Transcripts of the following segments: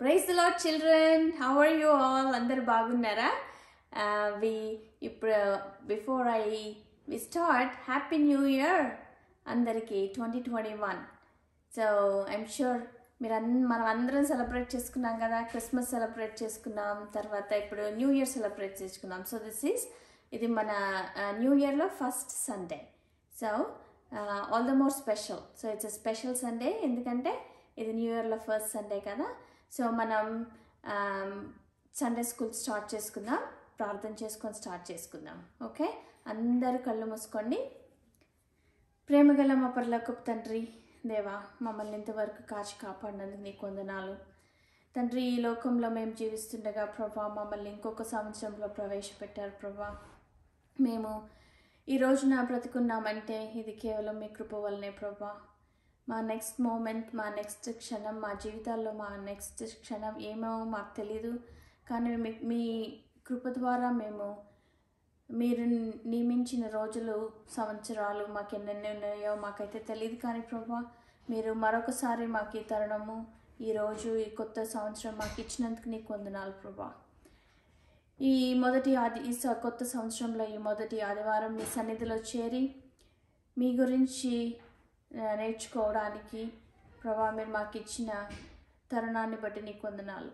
Praise the Lord, children. How are you all? Andaru bagunnara? Before we start, Happy New Year, andariki 2021. So I'm sure మనం అందరం celebrate చేసుకున్నాం కదా. Christmas celebrate చేసుకున్నాం, తర్వాత ఇప్పుడు new year celebrate చేసుకున్నాం. So ఇది మన న్యూ ఇయర్లో first Sunday. So all the more special. So it's a special Sunday ఎందుకంటే ఇది న్యూ ఇయర్లో ఫస్ట్ సండే కదా. సో మనం సండే స్కూల్ స్టార్ట్ చేసుకుందాం, ప్రార్థన చేసుకొని స్టార్ట్ చేసుకుందాం. ఓకే, అందరూ కళ్ళు మూసుకోండి. ప్రేమగల మా పరలోకపు తండ్రి దేవా, మమ్మల్ని ఇంతవరకు కాచి కాపాడినందుకు నీకు వందనాలు తండ్రి. ఈ లోకంలో మేము జీవిస్తుండగా ప్రభా మమ్మల్ని ఇంకొక సంవత్సరంలో ప్రవేశపెట్టారు ప్రభా. మేము ఈ రోజున బ్రతుకున్నామంటే ఇది కేవలం మీ కృప వల్లనే ప్రభా. మా నెక్స్ట్ మూమెంట్, మా నెక్స్ట్ క్షణం, మా జీవితాల్లో మా నెక్స్ట్ క్షణం ఏమో మాకు తెలీదు, కానీ మీ కృప ద్వారా మీరు నియమించిన రోజులు, సంవత్సరాలు మాకు ఎన్నెన్ని ఉన్నాయో మాకైతే తెలియదు, కానీ ప్రభా మీరు మరొకసారి మాకు ఈ తరుణము, ఈరోజు, ఈ కొత్త సంవత్సరం మాకు ఇచ్చినందుకు నీకు వందనాలు ప్రభా. ఈ కొత్త సంవత్సరంలో ఈ మొదటి ఆదివారం మీ సన్నిధిలో చేరి మీ గురించి నేర్చుకోవడానికి ప్రభా మీరు మాకు ఇచ్చిన తరుణాన్ని బట్టి నీకు వందనాలు.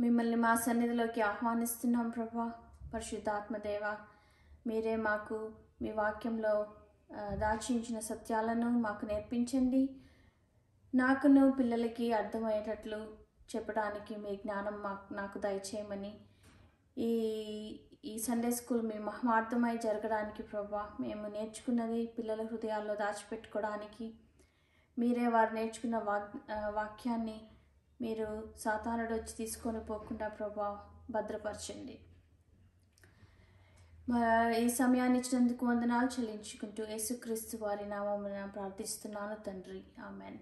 మిమ్మల్ని మా సన్నిధిలోకి ఆహ్వానిస్తున్నాం ప్రభా. పరిశుద్ధాత్మదేవ, మీరే మాకు మీ వాక్యంలో దాచించిన సత్యాలను మాకు నేర్పించండి. నాకును పిల్లలకి అర్థమయ్యేటట్లు చెప్పడానికి మీ జ్ఞానం నాకు దయచేయమని, ఈ సండే స్కూల్ మీ మహమార్థమై జరగడానికి ప్రభా, మేము నేర్చుకున్నది పిల్లల హృదయాల్లో దాచిపెట్టుకోవడానికి మీరే వారు నేర్చుకున్న వాక్యాన్ని మీరు సాతానుడు వచ్చి తీసుకొని పోకుండా ప్రభా భద్రపరచండి. ఈ సమయాన్ని ఇచ్చినందుకు వందనాలు చెల్లించుకుంటూ యేసుక్రీస్తు వారి నామమున ప్రార్థిస్తున్నాను తండ్రి, ఆమెన్.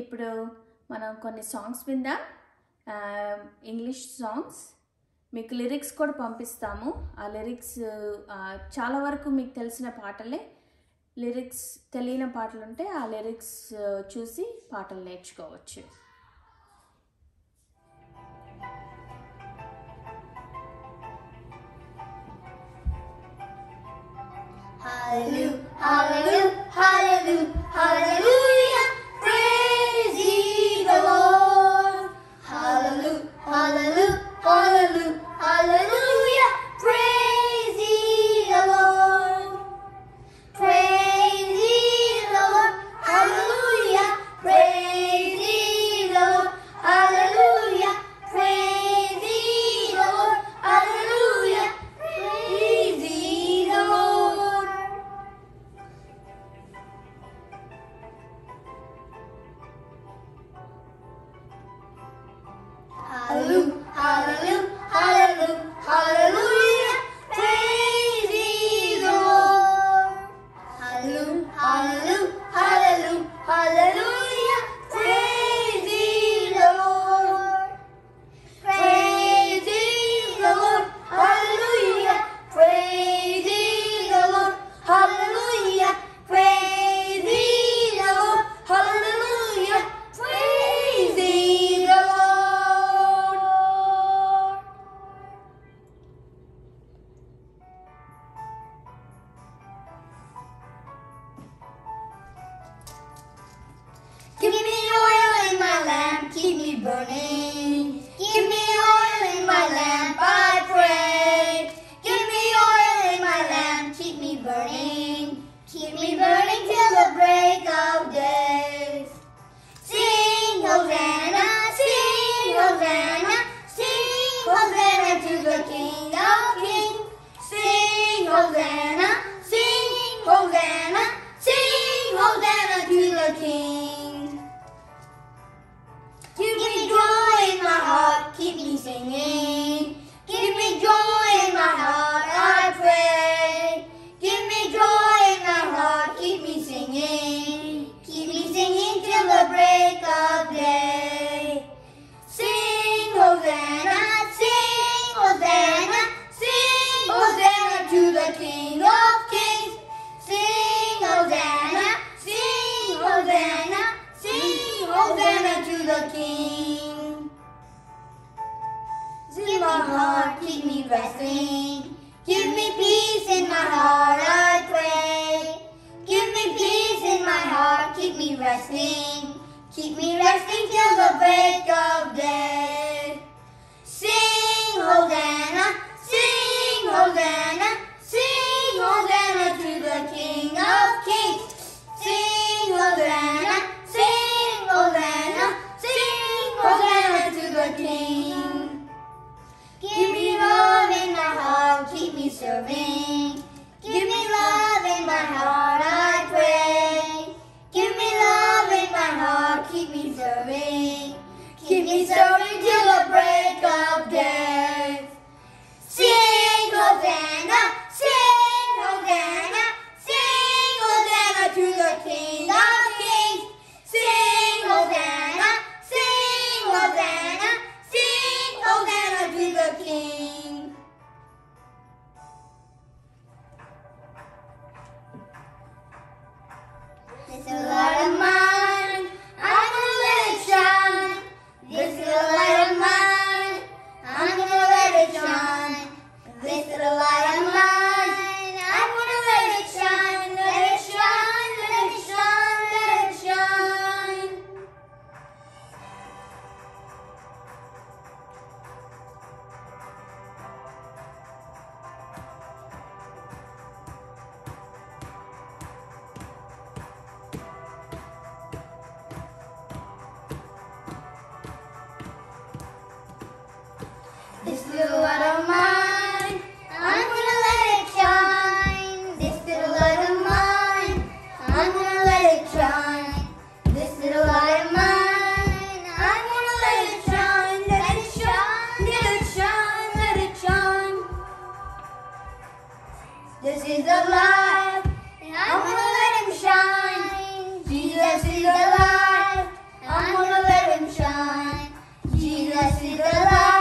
ఇప్పుడు మనం కొన్ని సాంగ్స్ విందాం, ఇంగ్లీష్ సాంగ్స్. మీకు లిరిక్స్ కూడా పంపిస్తాము. ఆ లిరిక్స్ చాలా వరకు మీకు తెలిసిన పాటలే. లిరిక్స్ తెలియని పాటలు ఉంటే ఆ లిరిక్స్ చూసి పాటలు నేర్చుకోవచ్చు. Hallelujah, hallelujah, hallelujah, hallelujah, praise ye the Lord. Hallelujah, hallelujah, hallelujah, hallelujah, praise ye the Lord. Praise ye the Lord, hallelujah, praise ye the Lord, hallelujah, praise ye the Lord, hallelujah, praise ye the Lord. Hosanna to the King. In my heart, keep me resting. Give me peace in my heart, I pray. Give me peace in my heart, keep me resting. Keep me resting till the break of day. Sing Hosanna, sing Hosanna, sing Hosanna to the King of Kings. Sing Hosanna, sing Hosanna, sing Hosanna to the King. Give me love in my heart, keep me serving. Give me love in my heart, I pray. Give me love in my heart, keep me serving. Keep me serving till the break of day. Sing Hosanna, sing Hosanna, sing Hosanna to the King of Kings. Sing Hosanna, sing Hosanna, sing Hosanna to the King. This is the light of mine, I'm gonna let it shine. This is the light of mine, I'm gonna let it shine. This is the light of mine, I'm gonna let it shine. Let it shine, let it shine, let it shine. This little light of mine, I'm gonna let it shine. This little light of mine, I'm gonna let it shine. This little light of mine, I'm gonna let it shine. Let it shine, let it shine, let it shine. This is the light, and I'm gonna let him shine. Jesus is the light, I'm gonna let him shine. Jesus is the light.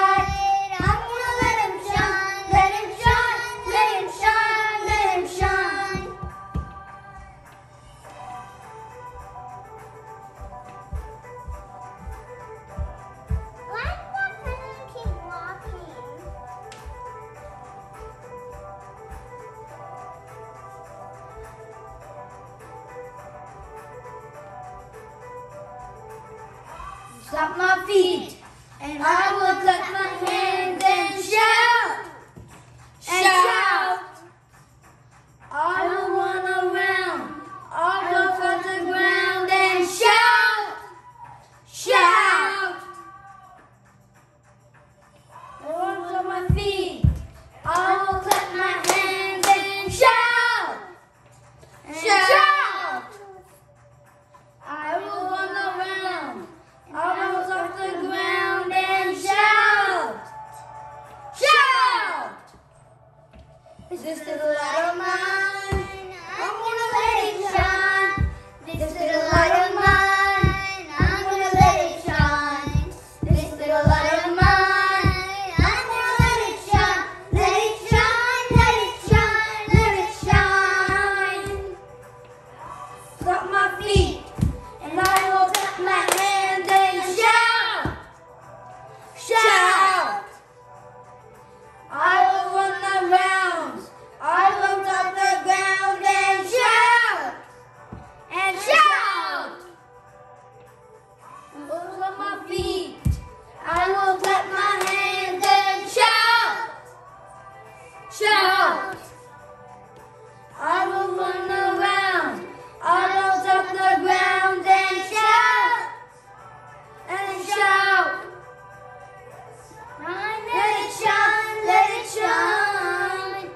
Stop my feet, and I will clap my hands and shout, and shout. I will run around, I will touch the ground and shout, shout. I will stop my feet, I will clap my hands and shout, shout. I will run around, I will touch the ground and shout, shout. Is this the light of mine? I'm gonna let it shine. This is the light of mine. I'm gonna let it shine. This is the light of mine. I'm gonna let it shine. Let it shine, let it shine, let it shine. Stop my feet, and I will clap my hands and shout, shout. I will run around, I will touch the ground and shout, and shout. I will stop my feet, I will clap my hands and shout, shout. I will run around, I will touch the ground and shout, and shout. Let it shine, let it shine.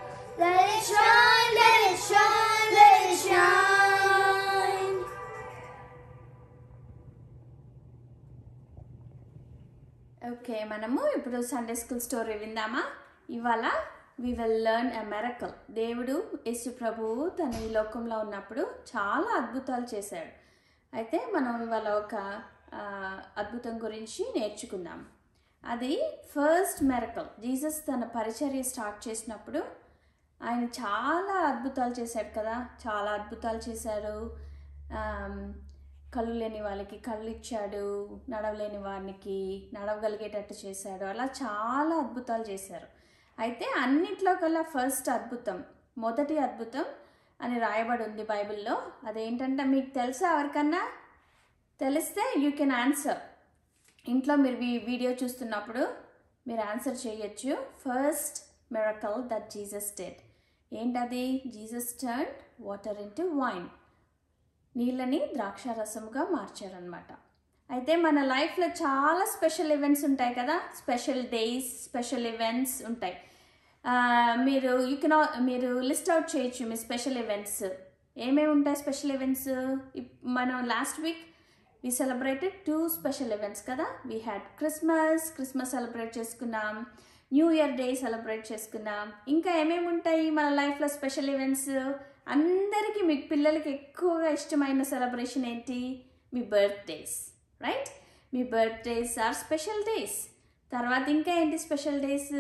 Let it shine, let it shine, let it shine. Okay, మనము ఇప్పుడు Sunday school story విందామా? ఇవాళ we will learn a miracle. దేవుడు యేసు ప్రభువు తన ఈ లోకంలో ఉన్నప్పుడు చాలా అద్భుతాలు చేశాడు. అయితే మనం ఇవాళ ఒక అద్భుతం గురించి నేర్చుకుందాం. అది ఫస్ట్ మిరకల్. జీసస్ తన పరిచర్య స్టార్ట్ చేసినప్పుడు ఆయన చాలా అద్భుతాలు చేశాడు కదా, చాలా అద్భుతాలు చేశారు. కళ్ళు లేని వాళ్ళకి కళ్ళు ఇచ్చాడు, నడవలేని వారికి నడవగలిగేటట్టు చేశాడు. అలా చాలా అద్భుతాలు చేశారు. అయితే అన్నిట్లో కల్లా ఫస్ట్ అద్భుతం, మొదటి అద్భుతం అని రాయబడి ఉంది బైబిల్లో. అదేంటంటే మీకు తెలుసా? ఎవరికన్నా తెలిస్తే యూ కెన్ ఆన్సర్. ఇంట్లో మీరు వీడియో చూస్తున్నప్పుడు మీరు ఆన్సర్ చేయొచ్చు. First miracle that Jesus did. ఏంటది? Jesus turned water into wine. నీళ్ళని ద్రాక్షారసముగా మార్చారనమాట. అయితే మన లైఫ్లో చాలా స్పెషల్ ఈవెంట్స్ ఉంటాయి కదా, స్పెషల్ డేస్, స్పెషల్ ఈవెంట్స్ ఉంటాయి. మీరు లిస్ట్ అవుట్ చేయొచ్చు మీ స్పెషల్ ఈవెంట్స్ ఏమేమి ఉంటాయి. స్పెషల్ ఈవెంట్స్ మనం last week we celebrated 2 special events కదా. we had క్రిస్మస్ సెలబ్రేట్ చేసుకున్నాం, న్యూ ఇయర్ డే సెలబ్రేట్ చేసుకున్నాం. ఇంకా ఏమేమి ఉంటాయి మన లైఫ్లో స్పెషల్ ఈవెంట్స్? అందరికీ మీ పిల్లలకి ఎక్కువగా ఇష్టమైన సెలబ్రేషన్ ఏంటి? మీ బర్త్డేస్, రైట్? మీ బర్త్డేస్ ఆర్ స్పెషల్ డేస్. తర్వాత ఇంకా ఏంటి special days?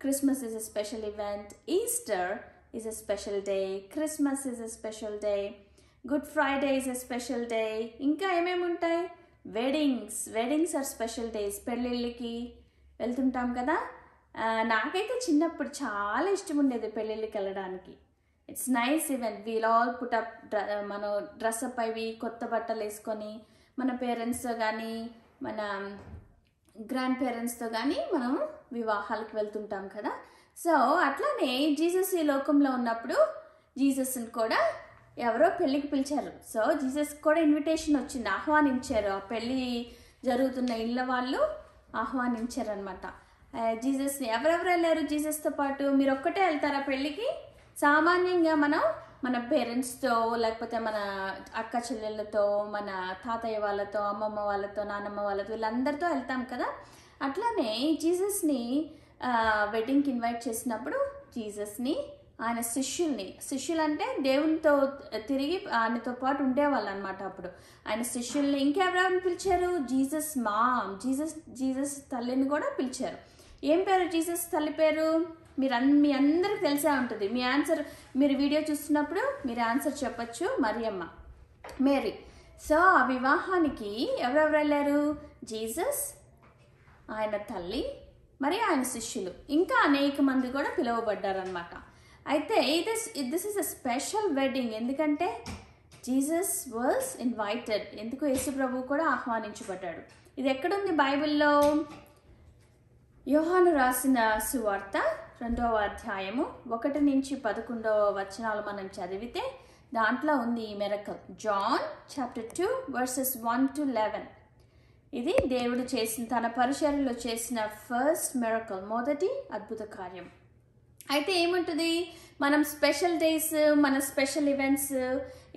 Christmas is a special event, Easter is a special day, Christmas is a special day, Good Friday is a special day. ఇంకా ఏమేమి ఉంటాయి? Weddings are special days. పెళ్ళిళ్ళకి వెళ్తుంటాం కదా. నాకైతే చిన్నప్పుడు చాలా ఇష్టం ఉండేది పెళ్ళిళ్ళకి వెళ్ళడానికి. It's nice event. We'll all put up, మనం డ్రెస్అప్ అవి కొత్త బట్టలు వేసుకొని మన పేరెంట్స్తో కానీ మన గ్రాండ్ పేరెంట్స్తో కానీ మనం వివాహాలకు వెళ్తుంటాం కదా. సో అట్లానే జీసస్ ఈ లోకంలో ఉన్నప్పుడు జీసస్ని కూడా ఎవరో పెళ్ళికి పిలిచారు. సో జీసస్కి కూడా ఇన్విటేషన్ వచ్చింది, ఆహ్వానించారు. ఆ పెళ్ళి జరుగుతున్న ఇళ్ళ వాళ్ళు ఆహ్వానించారనమాట జీసస్ని. ఎవరెవరు వెళ్ళారు జీసస్తో పాటు? మీరు ఒక్కటే వెళ్తారా పెళ్ళికి? సామాన్యంగా మనం మన పేరెంట్స్తో, లేకపోతే మన అక్క చెల్లెళ్ళతో, మన తాతయ్య వాళ్ళతో, అమ్మమ్మ వాళ్ళతో, నానమ్మ వాళ్ళతో, వీళ్ళందరితో వెళ్తాం కదా. అట్లానే జీసస్ని వెడ్డింగ్కి ఇన్వైట్ చేసినప్పుడు జీసస్ని ఆయన శిష్యులు అంటే దేవునితో తిరిగి ఆయనతో పాటు ఉండేవాళ్ళు అనమాట. అప్పుడు ఆయన శిష్యుల్ని ఇంకెవరెవరిని పిలిచారు? జీసస్ మామ్, జీసస్ తల్లిని కూడా పిలిచారు. ఏం పేరు జీసస్ తల్లి పేరు? మీ అందరికి తెలిసే ఉంటుంది. మీ ఆన్సర్, మీరు వీడియో చూస్తున్నప్పుడు మీరు ఆన్సర్ చెప్పచ్చు, మరియమ్మ, మేరీ. సో ఆ వివాహానికి ఎవరెవరు వెళ్ళారు? జీసస్, ఆయన తల్లి, మరి ఆయన శిష్యులు, ఇంకా అనేక మంది కూడా పిలువబడ్డారనమాట. అయితే this is a special wedding. ఎందుకంటే జీసస్ వాజ్ ఇన్వైటెడ్. ఎందుకు? యేసు ప్రభువు కూడా ఆహ్వానించబడ్డాడు. ఇది ఎక్కడుంది బైబిల్లో? యోహాను రాసిన సువార్త 2వ అధ్యాయము 1 నుంచి 11వ వచనాలు మనం చదివితే దాంట్లో ఉంది ఈ miracle. John chapter 2 verses 1 to 11. ఇది దేవుడు చేసిన, తన పరిచర్యలో చేసిన ఫస్ట్ మిరకల్, మొదటి అద్భుత కార్యం. అయితే ఏముంటుంది? మనం స్పెషల్ డేస్, మన స్పెషల్ ఈవెంట్స్,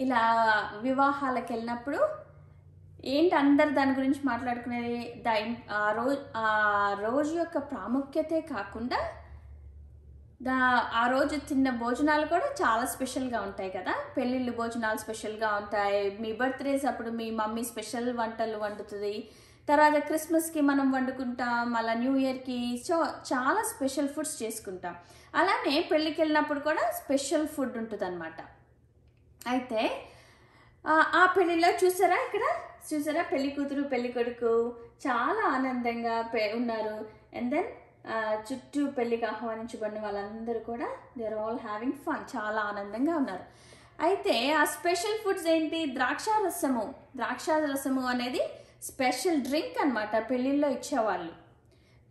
ఇలా వివాహాలకు వెళ్ళినప్పుడు ఏంటి అందరు దాని గురించి మాట్లాడుకునేది? ఆ రోజు యొక్క ప్రాముఖ్యతే కాకుండా ఆ రోజు తిన్న భోజనాలు కూడా చాలా స్పెషల్గా ఉంటాయి కదా. పెళ్ళిళ్ళు భోజనాలు స్పెషల్గా ఉంటాయి. మీ బర్త్డేస్ అప్పుడు మీ మమ్మీ స్పెషల్ వంటలు వండుతుంది. తర్వాత క్రిస్మస్కి మనం వండుకుంటాం, అలా న్యూ ఇయర్కి. సో చాలా స్పెషల్ ఫుడ్స్ చేసుకుంటాం. అలానే పెళ్ళికి వెళ్ళినప్పుడు కూడా స్పెషల్ ఫుడ్ ఉంటుంది అనమాట. అయితే ఆ పెళ్ళిలో చూసారా, పెళ్లి కూతురు పెళ్లి కొడుకు చాలా ఆనందంగా ఉన్నారు. అండ్ దెన్ చుట్టూ పెళ్ళికి ఆహ్వానించబడిన వాళ్ళందరూ కూడా they are all having fun, చాలా ఆనందంగా ఉన్నారు. అయితే ఆ స్పెషల్ ఫుడ్స్ ఏంటి? ద్రాక్షారసము అనేది స్పెషల్ డ్రింక్ అనమాట, పెళ్ళిళ్ళలో ఇచ్చేవాళ్ళు.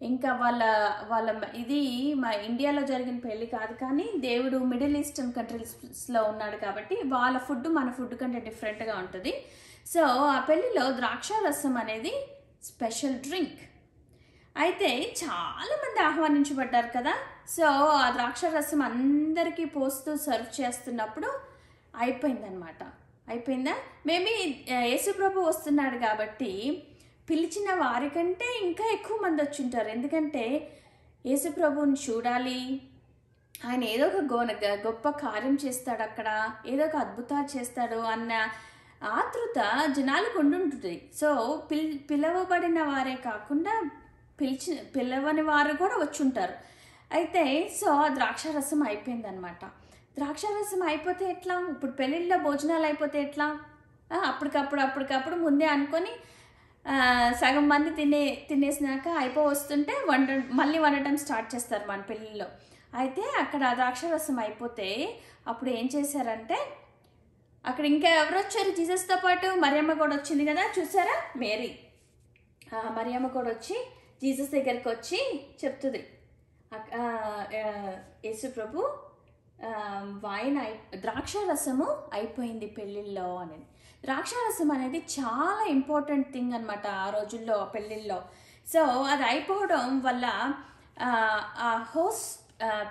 ఇంకా వాళ్ళ ఇది మా ఇండియాలో జరిగిన పెళ్ళి కాదు, కానీ దేవుడు మిడిల్ ఈస్టర్న్ కంట్రీస్లో ఉన్నాడు కాబట్టి వాళ్ళ ఫుడ్ మన ఫుడ్ కంటే డిఫరెంట్గా ఉంటుంది. సో ఆ పెళ్ళిలో ద్రాక్షారసం అనేది స్పెషల్ డ్రింక్. అయితే చాలామంది ఆహ్వానించబడ్డారు కదా. సో ఆ ద్రాక్షారసం అందరికీ పోస్తూ సర్వ్ చేస్తున్నప్పుడు అయిపోయిందా? మేబీ యేసుప్రభు వస్తున్నాడు కాబట్టి పిలిచిన వారికంటే ఇంకా ఎక్కువ మంది వచ్చి ఉంటారు. ఎందుకంటే యేసుప్రభుని చూడాలి, ఆయన ఏదో ఒక గొప్ప కార్యం చేస్తాడు, అక్కడ ఏదో ఒక అద్భుతాలు చేస్తాడు అన్న ఆతృత జనాలకు ఉండుంటుంది. సో పిలవబడిన వారే కాకుండా పిలవని వారు కూడా వచ్చి ఉంటారు. అయితే సో ఆ ద్రాక్షారసం అయిపోయిందనమాట. ద్రాక్షారసం అయిపోతే ఎట్లా, ఇప్పుడు పెళ్ళిళ్ళలో భోజనాలు అయిపోతే ఎట్లా, అప్పటికప్పుడు ముందే అనుకొని సగం మంది తినేసినాక వస్తుంటే మళ్ళీ వండటం స్టార్ట్ చేస్తారు మన పెళ్ళిళ్ళలో. అయితే అక్కడ ద్రాక్షారసం అయిపోతే అప్పుడు ఏం చేశారంటే, అక్కడ ఇంకా ఎవరు వచ్చారు జీసస్తో పాటు? మరియమ్మ కూడా వచ్చింది కదా, చూసారా? మేరీ మరియమ్మ కూడా వచ్చి జీసస్ దగ్గరికి వచ్చి చెప్తుంది, యేసు ప్రభు ద్రాక్షారసము అయిపోయింది పెళ్ళిళ్ళలో అని. ద్రాక్షారసం అనేది చాలా ఇంపార్టెంట్ థింగ్ అనమాట ఆ రోజుల్లో పెళ్ళిళ్ళలో. సో అది అయిపోవడం వల్ల ఆ హోస్ట్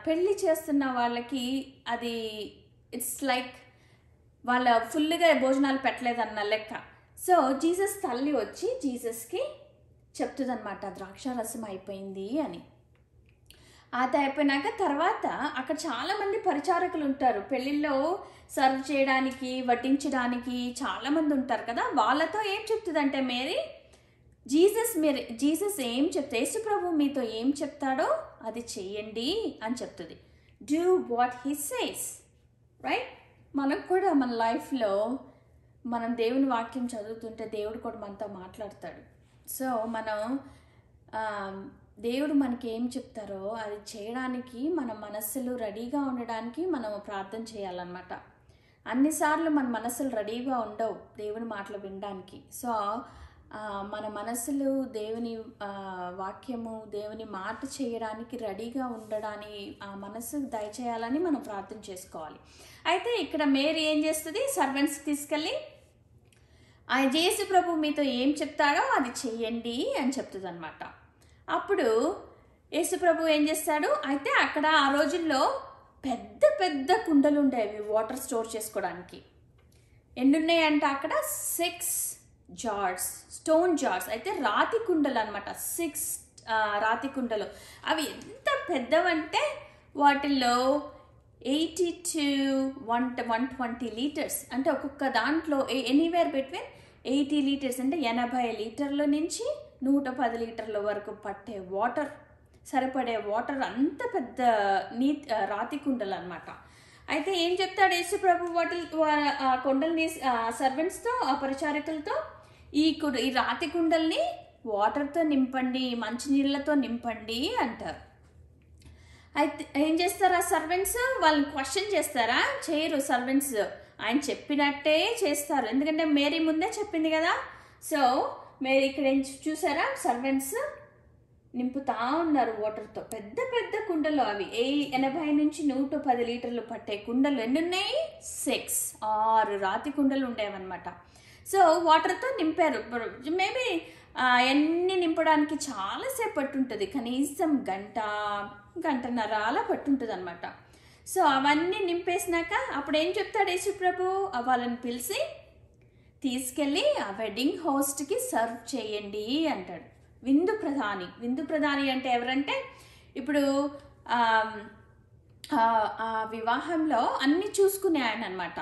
పెళ్ళి చేస్తున్న వాళ్ళకి అది ఇట్స్ లైక్ వాళ్ళ ఫుల్గా భోజనాలు పెట్టలేదన్న లెక్క. సో జీసస్ తల్లి వచ్చి జీసస్కి చెప్తుందన్నమాట ద్రాక్షారసం అయిపోయింది అని. అది అయిపోయినాక తర్వాత అక్కడ చాలామంది పరిచారకులు ఉంటారు, పెళ్ళిళ్ళలో సర్వ్ చేయడానికి వడ్డించడానికి చాలామంది ఉంటారు కదా. వాళ్ళతో ఏం చెప్తుందంటే మేరీ, జీసస్ ఏం చెప్తా, యేసు ప్రభు మీతో ఏం చెప్తాడో అది చెయ్యండి అని చెప్తుంది. Do what he says, right? మనకు కూడా మన లైఫ్లో మనం దేవుని వాక్యం చదువుతుంటే దేవుడు కూడా మనతో మాట్లాడతాడు. సో మనం దేవుడు మనకి ఏం చెప్తారో అది చేయడానికి మన మనస్సులు రెడీగా ఉండడానికి మనం ప్రార్థన చేయాలన్నమాట. అన్నిసార్లు మన మనస్సులు రెడీగా ఉండవు దేవుని మాటలు వినడానికి. సో మన మనస్సులు దేవుని వాక్యము దేవుని మాట చేయడానికి రెడీగా ఉండడానికి ఆ మనస్సు దయచేయాలని మనం ప్రార్థన చేసుకోవాలి. అయితే ఇక్కడ మేరీ ఏం చేస్తుంది, సర్వెంట్స్ తీసుకెళ్ళి యేసు ప్రభు మీతో ఏం చెప్తాడో అది చెయ్యండి అని చెప్తుంది అనమాట. అప్పుడు యేసు ప్రభు ఏం చేస్తాడు, అయితే అక్కడ ఆ రోజుల్లో పెద్ద పెద్ద కుండలు ఉండేవి వాటర్ స్టోర్ చేసుకోవడానికి. ఎన్ని ఉన్నాయంటే అక్కడ 6 జార్స్, స్టోన్ జార్స్, అయితే రాతి కుండలు అనమాట. 6 రాతి కుండలు. అవి ఎంత పెద్దవంటే వాటిల్లో 80 to 120 లీటర్స్, అంటే ఒక్కొక్క దాంట్లో ఎనీవేర్ బిట్వీన్ 80 లీటర్స్ అంటే 80 లీటర్ల నుంచి 110 లీటర్ల వరకు పట్టే వాటర్, సరిపడే వాటర్, అంత పెద్ద రాతి కుండలు అనమాట. అయితే ఏం చెప్తాడు యేసు ప్రభు కొండల్ని సర్వెంట్స్తో, ఆ పరిచారకులతో, ఈ రాతి కుండల్ని వాటర్తో నింపండి, మంచినీళ్ళతో నింపండి అంటారు. అయితే ఏం చేస్తారు ఆ సర్వెంట్స్? వాళ్ళని క్వశ్చన్ చేస్తారా? చేయరు. సర్వెంట్స్ ఆయన చెప్పినట్టే చేస్తారు, ఎందుకంటే మేరీ ముందే చెప్పింది కదా. సో మేరీ ఇక్కడ ఏం చూసారా, సర్వెంట్స్ నింపుతా ఉన్నారు వాటర్తో. పెద్ద పెద్ద కుండలు అవి 80 నుంచి 110 లీటర్లు పట్టే కుండలు. ఎన్ని ఉన్నాయి? 6 రాతి కుండలు ఉండేవన్నమాట. సో వాటర్తో నింపారు. మేబీ అన్నీ నింపడానికి చాలాసేపు పట్టుంటుంది, కనీసం గంటన్నర అలా పట్టుంటుంది అనమాట. సో అవన్నీ నింపేసినాక అప్పుడు ఏం చెప్తాడు యేసు ప్రభు, వాళ్ళని పిలిచి తీసుకెళ్ళి ఆ వెడ్డింగ్ హోస్ట్కి సర్వ్ చేయండి అంటాడు. విందు ప్రధాని అంటే ఎవరంటే, ఇప్పుడు ఆ వివాహంలో అన్నీ చూసుకునే ఆయన అనమాట.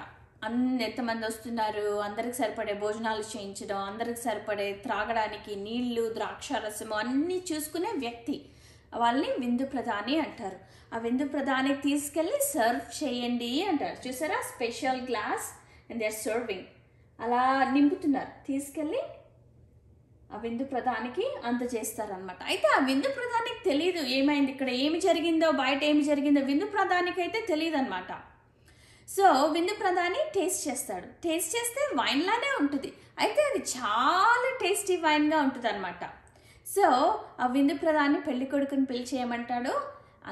ఎంతమంది వస్తున్నారు, అందరికి సరిపడే భోజనాలు చేయించడం, అందరికి సరిపడే త్రాగడానికి నీళ్లు, ద్రాక్షారసము అన్నీ చూసుకునే వ్యక్తి, వాళ్ళని విందు ప్రధాని అంటారు. ఆ విందు ప్రధాని తీసుకెళ్ళి సర్వ్ చేయండి అంటారు. చూసారా, special glass and they are serving, అలా నింపుతున్నారు, తీసుకెళ్ళి ఆ విందు ప్రధానికి అందజేస్తారనమాట. అయితే ఆ విందు ప్రధానికి తెలియదు ఏమైంది, ఇక్కడ ఏమి జరిగిందో, బయట ఏమి జరిగిందో విందు ప్రధానికి అయితే తెలియదు అనమాట. సో విందు ప్రధాని టేస్ట్ చేస్తాడు. టేస్ట్ చేస్తే వైన్లానే ఉంటుంది, అయితే అది చాలా టేస్టీ వైన్గా ఉంటుంది అనమాట. సో ఆ విందు ప్రధాని పెళ్లి కొడుకుని పిలిచేయమంటాడు.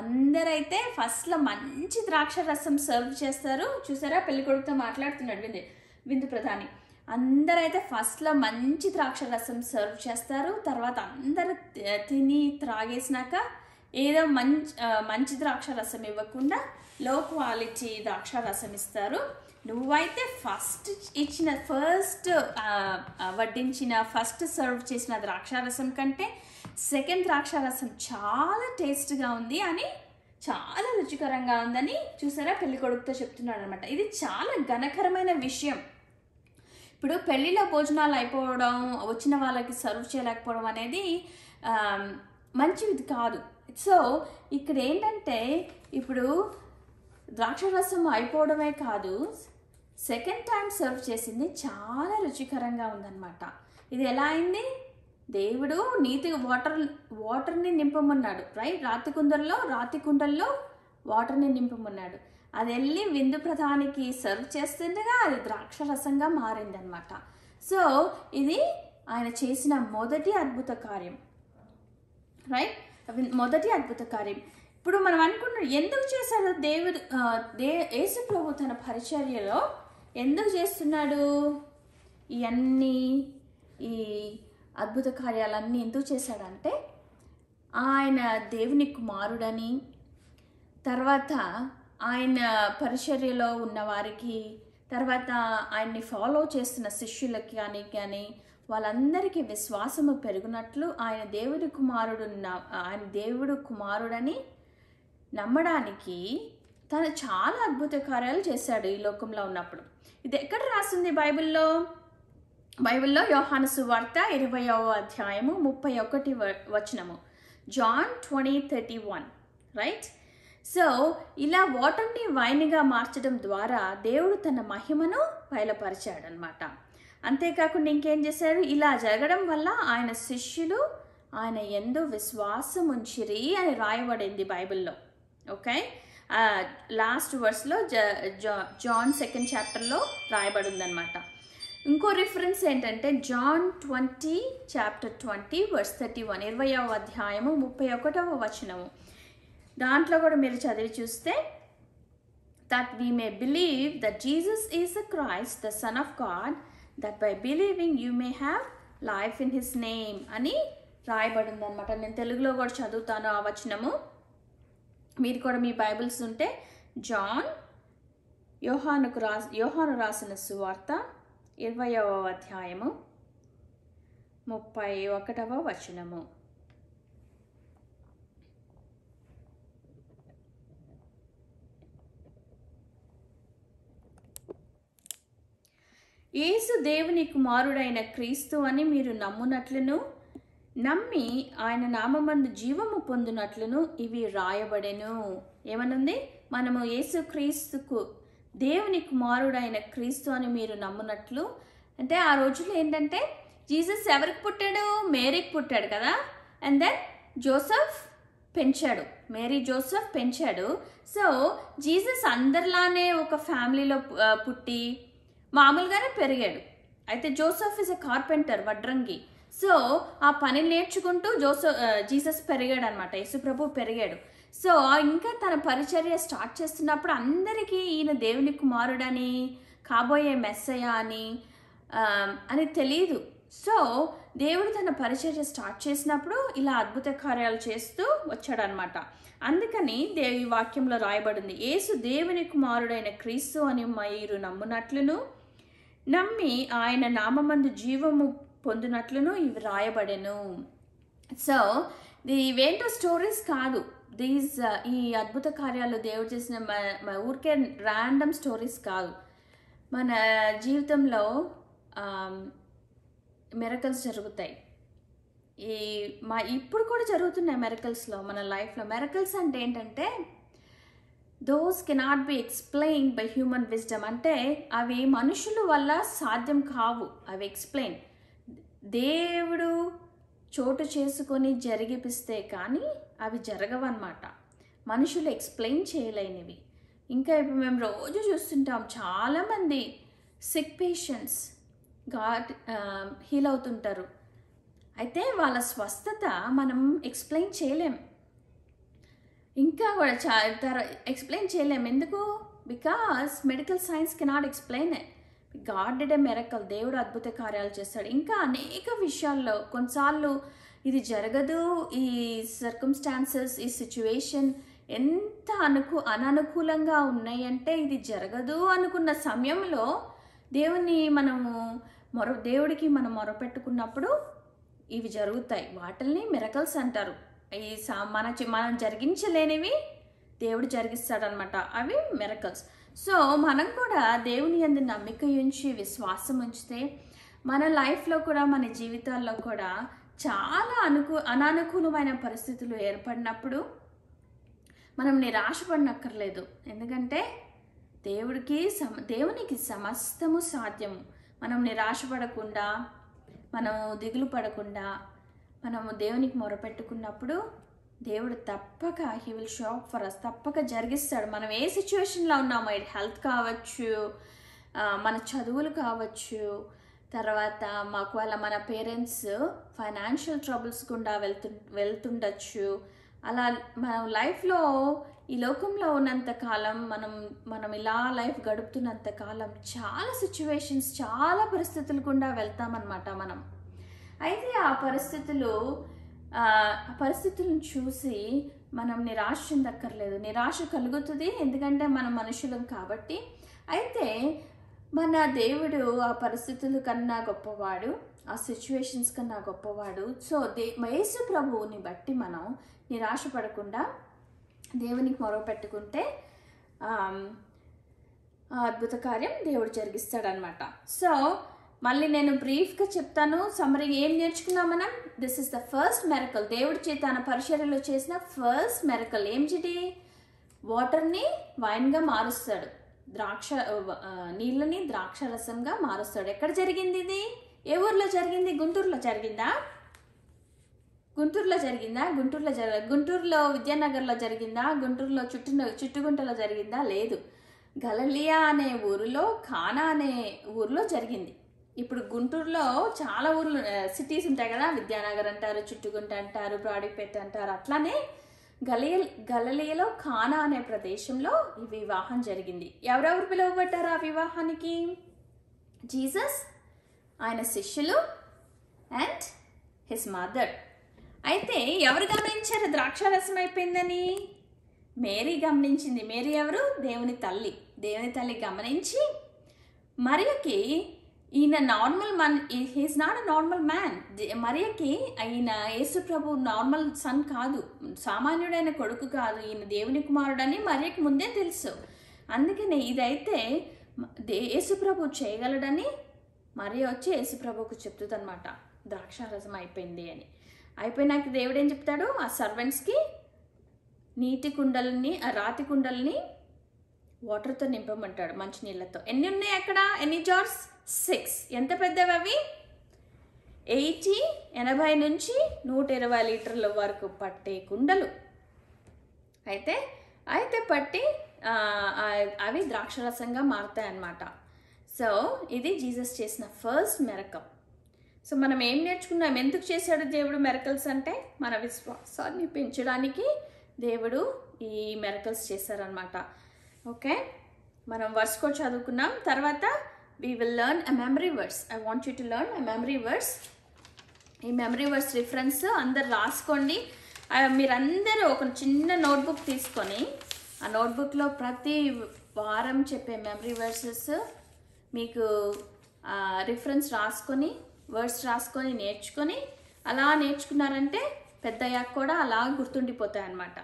అందరైతే ఫస్ట్లో మంచి ద్రాక్ష రసం సర్వ్ చేస్తారు. చూసారా, పెళ్లి కొడుకుతో మాట్లాడుతున్నాడు విందు ప్రధాని. అందరైతే ఫస్ట్లో మంచి ద్రాక్ష రసం సర్వ్ చేస్తారు. తర్వాత అందరు తిని త్రాగేసినాక ఏదో మంచి ద్రాక్ష రసం ఇవ్వకుండా లో క్వాలిటీ ద్రాక్ష రసం ఇస్తారు. నువ్వైతే ఫస్ట్ వడ్డించిన ఫస్ట్ సర్వ్ చేసిన ద్రాక్షారసం కంటే సెకండ్ ద్రాక్షారసం చాలా టేస్ట్గా ఉంది అని, చాలా రుచికరంగా ఉందని చూసారా పెళ్లి కొడుకుతో చెప్తున్నాడు అనమాట. ఇది చాలా ఘనకరమైన విషయం. ఇప్పుడు పెళ్ళిలో భోజనాలు అయిపోవడం, వచ్చిన వాళ్ళకి సర్వ్ చేయలేకపోవడం అనేది మంచిది కాదు. సో ఇక్కడ ఏంటంటే, ఇప్పుడు ద్రాక్షరసం అయిపోవడమే కాదు, సెకండ్ టైం సర్వ్ చేసింది చాలా రుచికరంగా ఉందన్నమాట. ఇది ఎలా అయింది? దేవుడు నీతిగా వాటర్ని నింపమన్నాడు, రైట్? రాతి కుండల్లో వాటర్ని నింపమన్నాడు. అది వెళ్ళి విందు ప్రధానికి సర్వ్ చేస్తుండగా అది ద్రాక్షరసంగా మారిందనమాట. సో ఇది ఆయన చేసిన మొదటి అద్భుత కార్యం, రైట్? మొదటి అద్భుత కార్యం. ఇప్పుడు మనం అనుకుంటున్నాం ఎందుకు చేశాడు దేవుడు? యేసు ప్రభు తన పరిచర్యలో ఎందుకు చేస్తున్నాడు ఈ అద్భుత కార్యాలన్నీ ఎందుకు చేశాడంటే, ఆయన దేవుని కుమారుడని, తర్వాత ఆయన పరిచర్యలో ఉన్న వారికి, తర్వాత ఆయన్ని ఫాలో చేస్తున్న శిష్యులకి కానీ వాళ్ళందరికీ విశ్వాసము పెరుగునట్లు ఆయన దేవుడు కుమారుడని నమ్మడానికి తను చాలా అద్భుత కార్యాలు చేశాడు ఈ లోకంలో ఉన్నప్పుడు. ఇది ఎక్కడ రాసింది బైబిల్లో యోహాను సువార్త 20వ అధ్యాయము 31 వచనము, జాన్ 20:31, రైట్? సో ఇలా వాటర్ని వైన్గా మార్చడం ద్వారా దేవుడు తన మహిమను బయలుపరిచాడు అనమాట. అంతేకాకుండా ఇంకేం చేశాడు? ఇలా జరగడం వల్ల ఆయన శిష్యులు ఆయన యందు విశ్వాసం ఉంచిరి అని రాయబడింది బైబిల్లో. ఓకే, లాస్ట్ వర్స్లో జాన్ 2nd చాప్టర్లో రాయబడి ఉందన్నమాట. ఇంకో రిఫరెన్స్ ఏంటంటే జాన్ 20 చాప్టర్ 20 వర్స్ 31, 20వ అధ్యాయము 31వ వచనము. దాంట్లో కూడా మీరు చదివి చూస్తే, that we may believe that Jesus is the Christ, the Son of God, that by believing you may have life in his name అని రాయబడింది అనమాట. నేను తెలుగులో కూడా చదువుతాను ఆ వచనము. మీరు కూడా మీ బైబిల్స్ ఉంటే యోహాను రాసిన సువార్త 20వ అధ్యాయము 31వ వచనము. యేసు దేవుని కుమారుడైన క్రీస్తు అని మీరు నమ్మునట్లును, నమ్మి ఆయన నామమందు జీవము పొందునట్లును ఇవి రాయబడెను. ఏమనుంది? మనము యేసు క్రీస్తుకు దేవుని కుమారుడైన క్రీస్తు అని మీరు నమ్మునట్లు అంటే, ఆ రోజుల్లో ఏంటంటే జీసస్ ఎవరికి పుట్టాడు? మేరీకి పుట్టాడు కదా. అండ్ దెన్ మేరీ జోసెఫ్ పెంచాడు. సో జీసస్ అందరిలానే ఒక ఫ్యామిలీలో పుట్టి మామూలుగానే పెరిగాడు. అయితే జోసెఫ్ ఇస్ ఎ కార్పెంటర్, వడ్రంగి. సో ఆ పని నేర్చుకుంటూ జీసస్ పెరిగాడు అనమాట, యేసుప్రభు పెరిగాడు. సో ఇంకా తన పరిచర్య స్టార్ట్ చేస్తున్నప్పుడు అందరికీ ఈయన దేవుని కుమారుడని, కాబోయే మెస్సయ్య అని తెలియదు. సో దేవుడు తన పరిచర్య స్టార్ట్ చేసినప్పుడు ఇలా అద్భుత కార్యాలు చేస్తూ వచ్చాడనమాట. అందుకని ఈ వాక్యంలో రాయబడింది, యేసు దేవుని కుమారుడైన క్రీస్తు అని మీరు నమ్మునట్లును, నమ్మి ఆయన నామమందు జీవము పొందినట్లును ఇవి రాయబడెను. సో ఇవేంటో స్టోరీస్ కాదు, ఈ అద్భుత కార్యాలు దేవుడు చేసిన ఊరికే ర్యాండమ్ స్టోరీస్ కాదు. మన జీవితంలో మిరకల్స్ జరుగుతాయి. ఇప్పుడు కూడా జరుగుతున్నాయి మిరకల్స్లో, మన లైఫ్లో. మిరకల్స్ అంటే ఏంటంటే those cannot be explain by human wisdom. అంటే అవి మనుషుల వల్ల సాధ్యం కావు. అవి ఎక్స్ప్లెయిన్ దేవుడు చోటు చేసుకొని జరిగిపిస్తే కానీ అవి జరగవన్నమాట. మనుషులు ఎక్స్ప్లెయిన్ చేయలేనివి. ఇంకా ఇప్పుడు మేము రోజు చూస్తుంటాం చాలామంది సిక్ పేషెంట్స్ హీల్ అవుతుంటారు. అయితే వాళ్ళ స్వస్థత మనం ఎక్స్ప్లెయిన్ చేయలేం. ఇంకా కూడా ఎక్స్ప్లెయిన్ చేయలేం. ఎందుకు? Because medical science cannot explain it. God did a miracle. దేవుడు అద్భుత కార్యాలు చేస్తాడు. ఇంకా అనేక విషయాల్లో కొన్నిసార్లు ఇది జరగదు, ఈ సర్కమ్స్టాన్సెస్, ఈ సిచ్యువేషన్ ఎంత అననుకూలంగా ఉన్నాయంటే ఇది జరగదు అనుకున్న సమయంలో దేవుడికి మనం మొరపెట్టుకున్నప్పుడు ఇవి జరుగుతాయి. వాటిల్ని మిరకల్స్ అంటారు. మనం జరిగించలేనివి దేవుడు జరిగిస్తాడనమాట, అవి మిరకల్స్. సో మనం కూడా దేవుని యందు నమ్మిక ఉంచి విశ్వాసం ఉంచితే మన లైఫ్లో కూడా, మన జీవితాల్లో కూడా చాలా అనానుకూలమైన పరిస్థితులు ఏర్పడినప్పుడు మనం నిరాశపడనక్కర్లేదు. ఎందుకంటే దేవునికి సమస్తము సాధ్యము. మనం నిరాశపడకుండా, మనము దిగులు పడకుండా, మనము దేవునికి మొరపెట్టుకున్నప్పుడు దేవుడు తప్పక he will show up for us, తప్పక జరిగిస్తాడు. మనం ఏ సిచ్యువేషన్లో ఉన్నామో, హెల్త్ కావచ్చు, మన చదువులు కావచ్చు, తర్వాత మన పేరెంట్స్ ఫైనాన్షియల్ ట్రబుల్స్ గుండా వెళ్తుండొచ్చు. అలా మన లైఫ్లో, ఈ లోకంలో ఉన్నంత కాలం, మనం ఇలా లైఫ్ గడుపుతున్నంత కాలం చాలా సిచ్యువేషన్స్, చాలా పరిస్థితులు గుండా వెళ్తామన్నమాట మనం. అయితే ఆ పరిస్థితులను చూసి మనం నిరాశ చెందక్కర్లేదు. నిరాశ కలుగుతుంది, ఎందుకంటే మనం మనుషులం కాబట్టి. అయితే మన దేవుడు ఆ పరిస్థితుల కన్నా గొప్పవాడు, ఆ సిచ్యువేషన్స్ కన్నా గొప్పవాడు. సో యేసు ప్రభువుని బట్టి మనం నిరాశపడకుండా దేవునికి మొరపెట్టుకుంటే అద్భుత కార్యం దేవుడు జరిగిస్తాడనమాట. సో మళ్ళీ నేను బ్రీఫ్గా చెప్తాను. సమ్మరీ ఏం నేర్చుకున్నాం మనం? This is the first miracle. దేవుడు తన పరిచర్యలో చేసిన ఫస్ట్ మెరకల్ ఏంటి? వాటర్ని వైన్గా మారుస్తాడు, నీళ్ళని ద్రాక్షరసంగా మారుస్తాడు. ఎక్కడ జరిగింది ఇది? ఏ ఊర్లో జరిగింది? గుంటూరులో జరిగిందా? గుంటూరులో విద్యానగర్లో జరిగిందా? గుంటూరులో చుట్టుగుంటలో జరిగిందా? లేదు. గలిలయ అనే ఊరిలో, కానా అనే ఊరిలో జరిగింది. ఇప్పుడు గుంటూరులో చాలా ఊర్లు, సిటీస్ ఉంటాయి కదా, విద్యానగర్ అంటారు, చుట్టుగుంట అంటారు, బ్రాడీపేట అంటారు. అట్లానే గలిలయలో కానా అనే ప్రదేశంలో ఈ వివాహం జరిగింది. ఎవరెవరు పిలువబడ్డారు ఆ వివాహానికి? జీసస్, ఆయన శిష్యులు అండ్ హిస్ మదర్. అయితే ఎవరు గమనించారు ద్రాక్షారసం అయిపోయిందని? మేరీ గమనించింది. మేరీ ఎవరు? దేవుని తల్లి గమనించి మరియకి, ఈయన he's not a normal man. మరియకి ఈయన యేసు ప్రభు నార్మల్ సన్ కాదు, సామాన్యుడైన కొడుకు కాదు, ఈయన దేవుని కుమారుడని మరియకి ముందే తెలుసు. అందుకని ఇదైతే యేసు ప్రభు చేయగలడని మరియ వచ్చి యేసు ప్రభుకు చెప్తుంది అనమాట, ద్రాక్షారసం అయిపోయింది అని. అయిపోయినాక దేవుడు ఏం చెప్తాడు? ఆ సర్వెంట్స్కి రాతి కుండల్ని వాటర్తో నింపమంటాడు, మంచినీళ్ళతో. ఎన్ని ఉన్నాయి అక్కడ? ఎన్ని జార్స్? 6. ఎంత పెద్దవి అవి? 80 నుంచి 120 లీటర్ల వరకు పట్టే కుండలు. అయితే పట్టి అవి ద్రాక్షరసంగా మారుతాయన్నమాట. సో ఇది జీసస్ చేసిన ఫస్ట్ మెరకల్. సో మనం ఏం నేర్చుకున్నాం? ఎందుకు చేశాడు దేవుడు మెరకల్స్ అంటే? మన విశ్వాసాన్ని పెంచడానికి దేవుడు ఈ మెరకల్స్ చేశారనమాట. ఓకే, మనం వర్స్ కూడా చదువుకున్నాం. తర్వాత we will learn a memory verse. I want you to learn a memory verse. ఈ మెమరీ వర్స్ రిఫరెన్స్ అందరు రాసుకోండి. మీరందరూ ఒక చిన్న నోట్బుక్ తీసుకొని ఆ నోట్బుక్లో ప్రతి వారం చెప్పే మెమరీ వర్సెస్ మీకు రిఫరెన్స్ రాసుకొని, వర్డ్స్ రాసుకొని నేర్చుకొని, అలా నేర్చుకున్నారంటే పెద్దయ్యాక కూడా అలా గుర్తుండిపోతాయి అన్నమాట.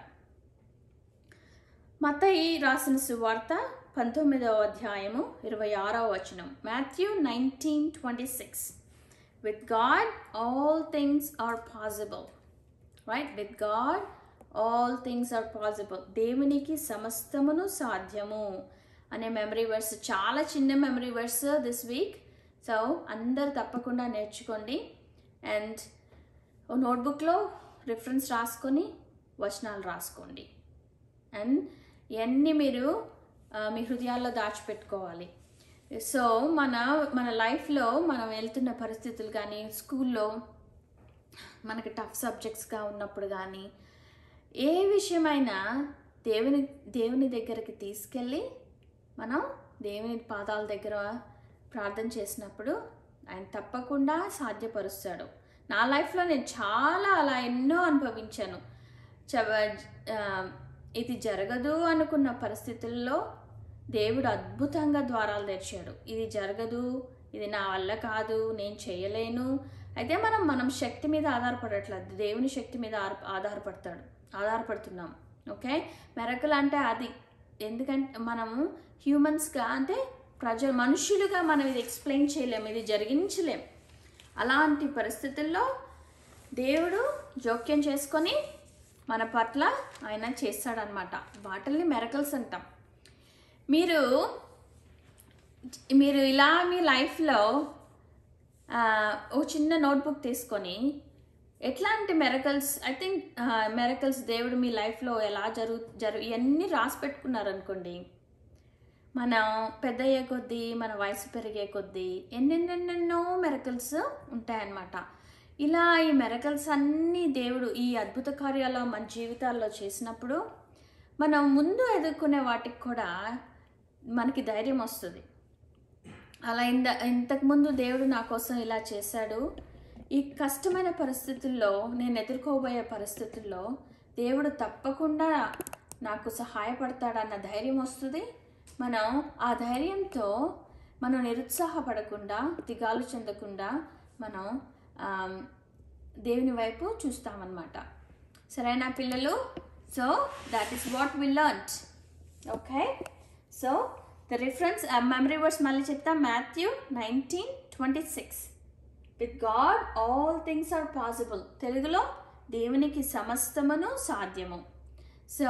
మత్తయి రాసిన సువార్త 19వ అధ్యాయము 26వ వచనం. Matthew 19:26. With God all things are possible. Right? With God all things are possible. దేవునికి సమస్తమును సాధ్యము అనే మెమరీ వర్స్, చాలా చిన్న memory verse this week. So అందరు తప్పకుండా నేర్చుకోండి. అండ్ నోట్బుక్లో రిఫరెన్స్ రాసుకొని వచనాలు రాసుకోండి. అండ్ ఇవన్నీ మీరు మీ హృదయాల్లో దాచిపెట్టుకోవాలి. సో మన లైఫ్లో మనం వెళ్తున్న పరిస్థితులు కానీ, స్కూల్లో మనకి టఫ్ సబ్జెక్ట్స్గా ఉన్నప్పుడు కానీ, ఏ విషయమైనా దేవుని దగ్గరికి తీసుకెళ్ళి మనం దేవుని పాదాల దగ్గర ప్రార్థన చేసినప్పుడు ఆయన తప్పకుండా సాధ్యపరుస్తాడు. నా లైఫ్లో నేను చాలా అలా ఎన్నో అనుభవించాను. ఇది జరగదు అనుకున్న పరిస్థితుల్లో దేవుడు అద్భుతంగా ద్వారాలు తెరిచాడు. ఇది జరగదు, ఇది నా వల్ల కాదు, నేను చేయలేను. అయితే మనం శక్తి మీద ఆధారపడట్లేదు, దేవుని శక్తి మీద ఆధారపడుతున్నాం. ఓకే, మెరకల్ అంటే అది. ఎందుకంటే మనము హ్యూమన్స్గా, అంటే మనుషులుగా మనం ఇది ఎక్స్ప్లెయిన్ చేయలేము, ఇది జరిగించలేం. అలాంటి పరిస్థితుల్లో దేవుడు జోక్యం చేసుకొని మన పట్ల ఆయన చేస్తాడనమాట. వాటిల్ని మిరకల్స్ అంటాం. మీరు ఇలా మీ లైఫ్లో ఓ చిన్న నోట్బుక్ తీసుకొని ఎట్లాంటి మిరకల్స్, ఐ థింక్ మిరకల్స్ దేవుడు మీ లైఫ్లో ఎలా ఇవన్నీ రాసి పెట్టుకున్నారనుకోండి, మనం పెద్ద అయ్యే కొద్దీ, మన వయసు పెరిగే కొద్దీ ఎన్నెన్నెన్నెన్నో మిరకల్స్ ఉంటాయన్నమాట. ఇలా ఈ మిరకల్స్ అన్నీ దేవుడు ఈ అద్భుత కార్యాలు మన జీవితాల్లో చేసినప్పుడు మనం ముందు ఎదుర్కొనే వాటికి కూడా మనకి ధైర్యం వస్తుంది. అలా ఇంతకుముందు దేవుడు నా కోసం ఇలా చేశాడు, ఈ కష్టమైన పరిస్థితుల్లో, నేను ఎదుర్కోబోయే పరిస్థితుల్లో దేవుడు తప్పకుండా నాకు సహాయపడతాడన్న ధైర్యం వస్తుంది. మనం ఆ ధైర్యంతో మనం నిరుత్సాహపడకుండా, దిగాలు చెందకుండా మనం దేవుని వైపు చూస్తామన్నమాట. సరేనా పిల్లలు? So that is what we learned. Okay, so the reference memory words మళ్ళీ చెప్తా. Matthew 19:26. With God all things are possible. తెలుగులో దేవునికి సమస్తమును సాధ్యము. సో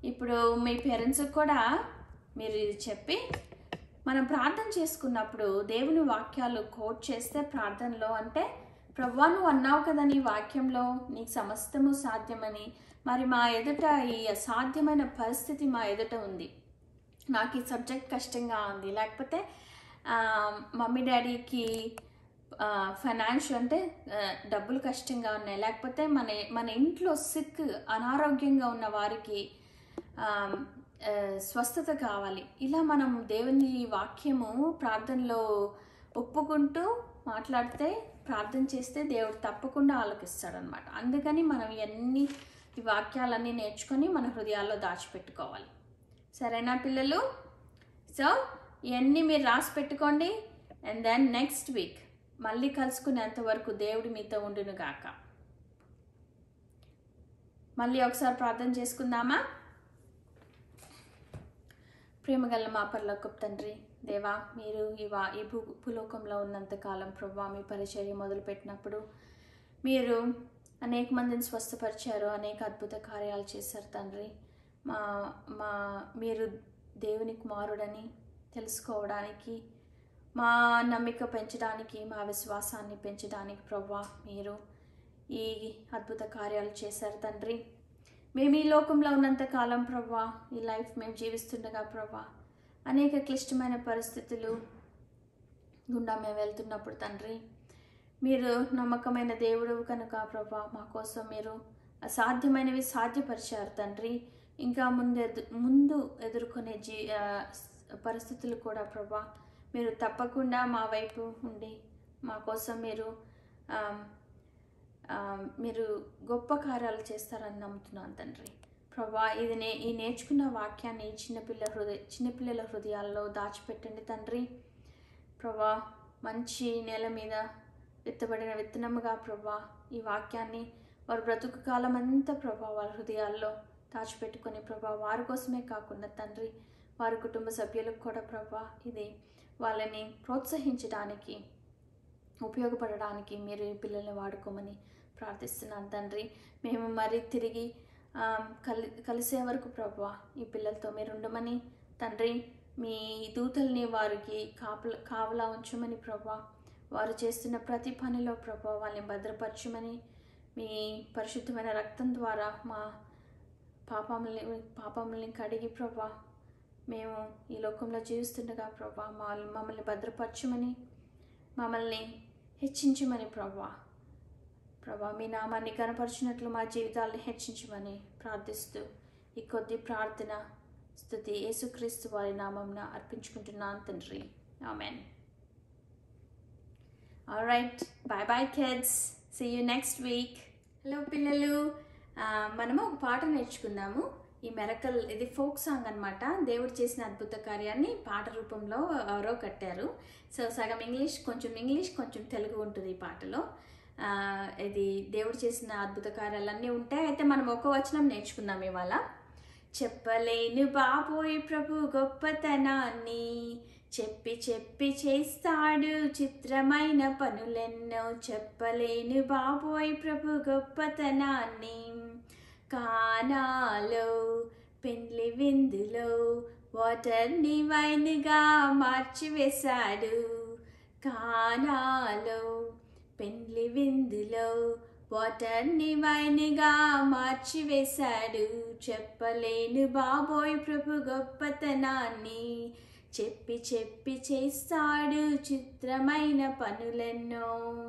ఇప్పుడు మీ పేరెంట్స్కి కూడా మీరు ఇది చెప్పి మనం ప్రార్థన చేసుకున్నప్పుడు దేవుని వాక్యాలు కోట్ చేస్తే ప్రార్థనలో, అంటే ప్రభువా నువ్వు అన్నావు కదా నీ వాక్యంలో నీకు సమస్తము సాధ్యమని, మరి మా ఎదుట ఈ అసాధ్యమైన పరిస్థితి మా ఎదుట ఉంది, నాకు ఈ సబ్జెక్ట్ కష్టంగా ఉంది, లేకపోతే మమ్మీ డాడీకి ఫైనాన్షియల్ అంటే డబ్బులు కష్టంగా ఉన్నాయి, లేకపోతే మన ఇంట్లో సిక్ అనారోగ్యంగా ఉన్న వారికి స్వస్థత కావాలి. ఇలా మనం దేవుని వాక్యము ప్రార్థనలో ఒప్పుకుంటూ మాట్లాడితే, ప్రార్థన చేస్తే దేవుడు తప్పకుండా ఆలకిస్తాడనమాట. అందుకని మనం ఈ వాక్యాలన్నీ నేర్చుకొని మన హృదయాల్లో దాచిపెట్టుకోవాలి. సరేనా పిల్లలు? సో ఇవన్నీ మీరు రాసి పెట్టుకోండి. అండ్ దెన్ నెక్స్ట్ వీక్ మళ్ళీ కలుసుకునేంత వరకు దేవుడు మీతో ఉండును గాక. మళ్ళీ ఒకసారి ప్రార్థన చేసుకుందామా? ప్రేమగల మా పరలోకపు తండ్రి, దేవా, మీరు ఈ భూలోకంలో ఉన్నంతకాలం ప్రభువా మీ పరిచర్య మొదలుపెట్టినప్పుడు మీరు అనేక మందిని స్వస్థపరిచారు, అనేక అద్భుత కార్యాలు చేశారు తండ్రి. మీరు దేవుని కుమారుడని తెలుసుకోవడానికి, మా నమ్మిక పెంచడానికి, మా విశ్వాసాన్ని పెంచడానికి ప్రభువా మీరు ఈ అద్భుత కార్యాలు చేశారు తండ్రి. మేము ఈ లోకంలో ఉన్నంతకాలం ప్రభువా, ఈ లైఫ్ మేము జీవిస్తుండగా ప్రభువా అనేక క్లిష్టమైన పరిస్థితులు గుండా మేము వెళ్తున్నప్పుడు తండ్రి, మీరు నమ్మకమైన దేవుడు కనుక ప్రభువా మా కోసం మీరు అసాధ్యమైనవి సాధ్యపరిచారు తండ్రి. ఇంకా ముందు ఎదుర్కొనే పరిస్థితులు కూడా ప్రభువా మీరు తప్పకుండా మా వైపు ఉండి మా కోసం మీరు గొప్ప కార్యాలు చేస్తారని నమ్ముతున్నాను తండ్రి. ప్రభా ఈ నేర్చుకున్న వాక్యాన్ని చిన్నపిల్లల హృదయాల్లో దాచిపెట్టండి తండ్రి. ప్రభా మంచి నేల మీద విత్తబడిన విత్తనముగా ప్రభా ఈ వాక్యాన్ని వారి బ్రతుకు కాలం అంతా ప్రభా వారి హృదయాల్లో దాచిపెట్టుకొని ప్రభా వారి కోసమే కాకుండా తండ్రి వారి కుటుంబ సభ్యులకు కూడా ప్రభా ఇది వాళ్ళని ప్రోత్సహించడానికి, ఉపయోగపడడానికి మీరు ఈ పిల్లల్ని వాడుకోమని ప్రార్థిస్తున్నాను తండ్రి. మేము మరి తిరిగి కలిసే వరకు ప్రభువా ఈ పిల్లలతో మీరు ఉండమని తండ్రి, మీ దూతల్ని వారికి కావలా ఉంచమని ప్రభువా, వారు చేస్తున్న ప్రతి పనిలో ప్రభువా వాళ్ళని భద్రపరచమని, మీ పరిశుద్ధమైన రక్తం ద్వారా మా పాపముల్ని కడిగి ప్రభువా మేము ఈ లోకంలో జీవిస్తుండగా ప్రభువా మమ్మల్ని భద్రపరచమని, మమ్మల్ని హెచ్చించమని ప్రభువా మీ నామాన్ని కనపరిచినట్లు మా జీవితాలను హెచ్చించమని ప్రార్థిస్తూ ఈ కొద్ది ప్రార్థన స్తుతి యేసుక్రీస్తు వారి నామంన అర్పించుకుంటున్నాను తండ్రి. Amen. Alright, bye bye kids, see you next week. Hello పిల్లలు, మనము ఒక పాట నేర్చుకుందాము. ఈ మెరకల్ ఇది ఫోక్ సాంగ్ అనమాట. దేవుడు చేసిన అద్భుత కార్యాన్ని పాట రూపంలో ఎవరో కట్టారు. సో సగం ఇంగ్లీష్ కొంచెం తెలుగు ఉంటుంది ఈ పాటలో. ఇది దేవుడు చేసిన అద్భుత కార్యాలన్నీ ఉంటాయి. అయితే మనం ఒక వచనం నేర్చుకుందాం ఇవాళ. చెప్పలేను బాబోయ్ ప్రభు గొప్పతనాన్ని, చెప్పి చెప్పి చేస్తాడు చిత్రమైన పనులెన్నో, చెప్పలేను బాబోయ్ ప్రభు గొప్పతనాన్ని. కానాలో పెండ్లి విందులో వాటర్ని వైన్గా మార్చివేశాడు. కానాలో పెండ్లి విందులో వాటర్ని వైన్గా మార్చివేశాడు. చెప్పలేను బాబోయ్ ప్రభు గొప్పతనాన్ని. చెప్పి చెప్పి చేస్తాడు చిత్రమైన పనులెన్నో.